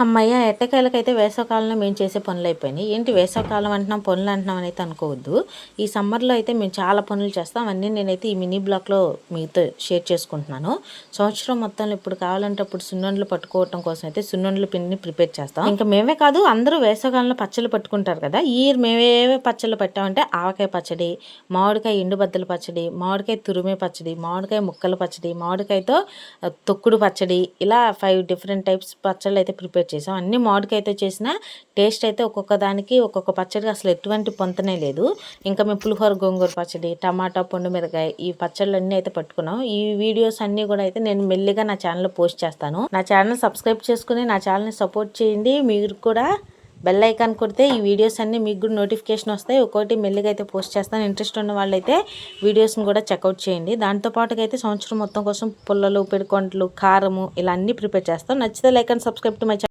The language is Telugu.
హమ్మయ్య! ఎట్టకేలకైతే వేసవికాలంలో మేము చేసే పనులయిపోయినాయి. ఏంటి వేసవికాలం అంటున్నాం, పనులు అంటున్నాం అని అయితే అనుకోవద్దు. ఈ సమ్మర్‌లో అయితే మేము చాలా పనులు చేస్తాం. అవన్నీ నేనైతే ఈ మినీ బ్లాగ్‌లో మీతో షేర్ చేసుకుంటున్నాను. సంవత్సరం మొత్తంలో ఇప్పుడు కావాలంటే అప్పుడు సున్నుండలు పట్టుకోవటం కోసం అయితే సున్నుండల పిండిని ప్రిపేర్ చేస్తాం. ఇంకా మేమే కాదు, అందరూ వేసవికాలంలో పచ్చళ్ళు పట్టుకుంటారు కదా! ఈ ఇయర్ మేమేవే పచ్చళ్ళు పెట్టామంటే ఆవకాయ పచ్చడి, మామిడికాయ ఎండుబద్దల పచ్చడి, మామిడికాయ తురిమే పచ్చడి, మామిడికాయ ముక్కల పచ్చడి, మామిడికాయతో తొక్కుడు పచ్చడి, ఇలా 5 డిఫరెంట్ టైప్స్ పచ్చళ్ళు అయితే ప్రిపేర్ చేసాం. అన్ని మామిడికాయతో చేసిన టేస్ట్ అయితే ఒక్కొక్క దానికి ఒక్కొక్క పచ్చడికి అసలు ఎటువంటి పొంతనే లేదు. ఇంకా మేము పులిహోర గోంగూర పచ్చడి, టమాటా పండు మిరకాయ ఈ పచ్చళ్ళన్నీ అయితే పట్టుకున్నాం. ఈ వీడియోస్ అన్నీ కూడా అయితే నేను మెల్లిగా నా ఛానల్లో పోస్ట్ చేస్తాను. నా ఛానల్ సబ్స్క్రైబ్ చేసుకుని నా ఛానల్ని సపోర్ట్ చేయండి. మీరు కూడా బెల్ ఐకాన్ కొడితే ఈ వీడియోస్ అన్నీ మీకు కూడా నోటిఫికేషన్ వస్తాయి. ఒక్కొక్కటి మెల్లిగా అయితే పోస్ట్ చేస్తాను. ఇంట్రెస్ట్ ఉన్న వాళ్ళైతే వీడియోస్ని కూడా చెక్అవుట్ చేయండి. దాంతోపాటుగా అయితే సంవత్సరం మొత్తం కోసం పుల్లలు, పిడికొంటలు, కారము ఇలా అన్నీ ప్రిపేర్ చేస్తాం. నచ్చితే like and subscribe to my channel.